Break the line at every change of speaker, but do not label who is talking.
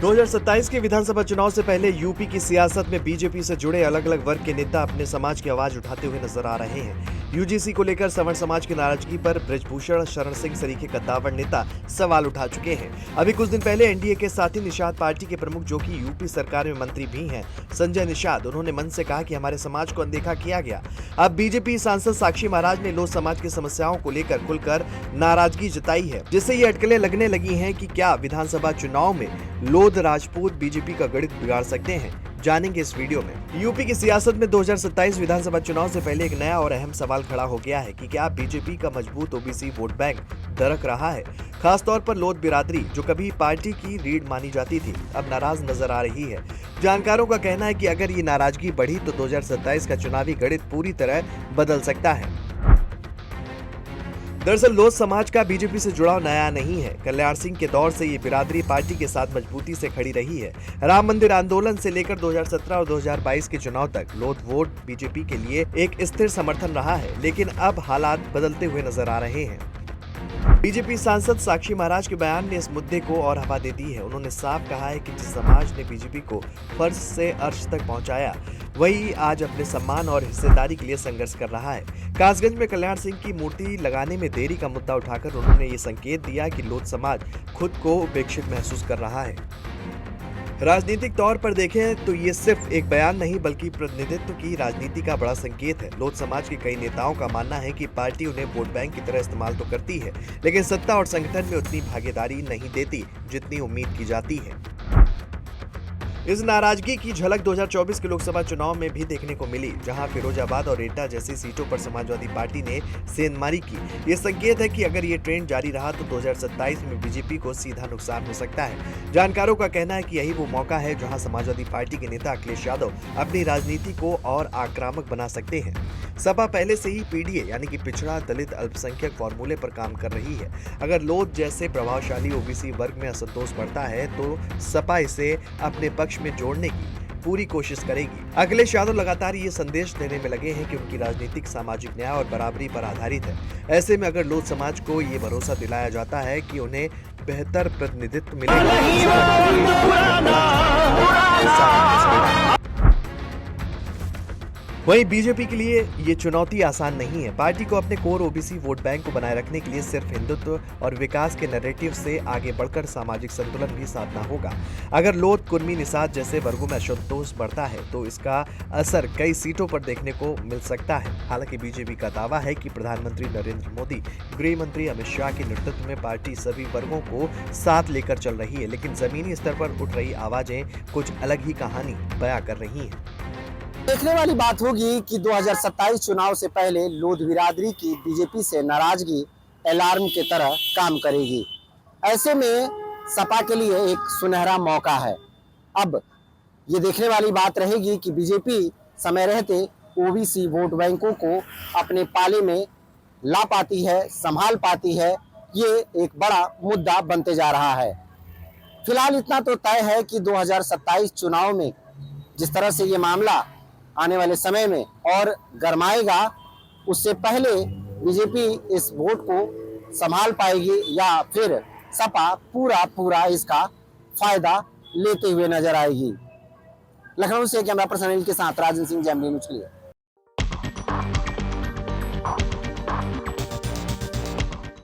2027 के विधानसभा चुनाव से पहले यूपी की सियासत में बीजेपी से जुड़े अलग अलग वर्ग के नेता अपने समाज की आवाज उठाते हुए नजर आ रहे हैं। यूजीसी को लेकर सवर्ण समाज की नाराजगी पर बृजभूषण शरण सिंह सरीखे कद्दावर नेता सवाल उठा चुके हैं। अभी कुछ दिन पहले एनडीए के साथी निषाद पार्टी के प्रमुख, जो कि यूपी सरकार में मंत्री भी हैं, संजय निषाद, उन्होंने मन से कहा कि हमारे समाज को अनदेखा किया गया। अब बीजेपी सांसद साक्षी महाराज ने लोध समाज की समस्याओं को लेकर खुलकर नाराजगी जताई है, जिससे ये अटकलें लगने लगी हैं कि क्या विधानसभा चुनाव में लोध राजपूत बीजेपी का गणित बिगाड़ सकते हैं। जानेंगे इस वीडियो में। यूपी की सियासत में 2027 विधानसभा चुनाव से पहले एक नया और अहम सवाल खड़ा हो गया है कि क्या बीजेपी का मजबूत ओबीसी वोट बैंक दरक रहा है। खासतौर पर लोध बिरादरी, जो कभी पार्टी की रीढ़ मानी जाती थी, अब नाराज नजर आ रही है। जानकारों का कहना है कि अगर ये नाराजगी बढ़ी तो 2027 का चुनावी गणित पूरी तरह बदल सकता है। दरअसल लोध समाज का बीजेपी से जुड़ाव नया नहीं है। कल्याण सिंह के दौर से ये बिरादरी पार्टी के साथ मजबूती से खड़ी रही है। राम मंदिर आंदोलन से लेकर 2017 और 2022 के चुनाव तक लोध वोट बीजेपी के लिए एक स्थिर समर्थन रहा है, लेकिन अब हालात बदलते हुए नजर आ रहे हैं। बीजेपी सांसद साक्षी महाराज के बयान ने इस मुद्दे को और हवा दे दी है। उन्होंने साफ कहा है कि जिस समाज ने बीजेपी को फर्श से अर्श तक पहुंचाया, वही आज अपने सम्मान और हिस्सेदारी के लिए संघर्ष कर रहा है। कासगंज में कल्याण सिंह की मूर्ति लगाने में देरी का मुद्दा उठाकर उन्होंने ये संकेत दिया कि लोध समाज खुद को उपेक्षित महसूस कर रहा है। राजनीतिक तौर पर देखें तो ये सिर्फ एक बयान नहीं बल्कि प्रतिनिधित्व की राजनीति का बड़ा संकेत है। लोध समाज के कई नेताओं का मानना है कि पार्टी उन्हें वोट बैंक की तरह इस्तेमाल तो करती है, लेकिन सत्ता और संगठन में उतनी भागीदारी नहीं देती जितनी उम्मीद की जाती है। इस नाराजगी की झलक 2024 के लोकसभा चुनाव में भी देखने को मिली, जहां फिरोजाबाद और एटा जैसी सीटों पर समाजवादी पार्टी ने सेंधमारी की। ये संकेत है कि अगर ये ट्रेंड जारी रहा तो 2027 में बीजेपी को सीधा नुकसान हो सकता है। जानकारों का कहना है कि यही वो मौका है जहां समाजवादी पार्टी के नेता अखिलेश यादव अपनी राजनीति को और आक्रामक बना सकते हैं। सपा पहले से ही पीडीए यानी कि पिछड़ा दलित अल्पसंख्यक फॉर्मूले पर काम कर रही है। अगर लोध जैसे प्रभावशाली ओबीसी वर्ग में असंतोष बढ़ता है तो सपा इसे अपने पक्ष में जोड़ने की पूरी कोशिश करेगी। अखिलेश यादव लगातार ये संदेश देने में लगे हैं कि उनकी राजनीतिक सामाजिक न्याय और बराबरी पर आधारित है। ऐसे में अगर लोध समाज को ये भरोसा दिलाया जाता है कि उन्हें बेहतर प्रतिनिधित्व मिलेगा, वहीं बीजेपी के लिए ये चुनौती आसान नहीं है। पार्टी को अपने कोर ओबीसी वोट बैंक को बनाए रखने के लिए सिर्फ हिंदुत्व और विकास के नैरेटिव से आगे बढ़कर सामाजिक संतुलन भी साधना होगा। अगर लोध, कुर्मी, निषाद जैसे वर्गों में असंतोष बढ़ता है तो इसका असर कई सीटों पर देखने को मिल सकता है। हालांकि बीजेपी का दावा है कि प्रधानमंत्री नरेंद्र मोदी, गृह मंत्री अमित शाह के नेतृत्व में पार्टी सभी वर्गों को साथ लेकर चल रही है, लेकिन जमीनी स्तर पर उठ रही आवाजें कुछ अलग ही कहानी बयां कर रही हैं।
देखने वाली बात होगी कि 2027 चुनाव से पहले लोध बिरादरी की बीजेपी से नाराजगी अलार्म की तरह काम करेगी। ऐसे में सपा के लिए एक सुनहरा मौका है। अब ये देखने वाली बात रहेगी कि बीजेपी समय रहते ओबीसी वोट बैंकों को अपने पाले में ला पाती है, संभाल पाती है। ये एक बड़ा मुद्दा बनते जा रहा है। फिलहाल इतना तो तय है कि 2027 चुनाव में जिस तरह से ये मामला आने वाले समय में और गरमाएगा, उससे पहले बीजेपी इस वोट को संभाल पाएगी या फिर सपा पूरा इसका फायदा लेते हुए नजर आएगी। लखनऊ से कैमरा पर्सन अनिल के साथ राजन सिंह, जैमनी न्यूज़ के लिए।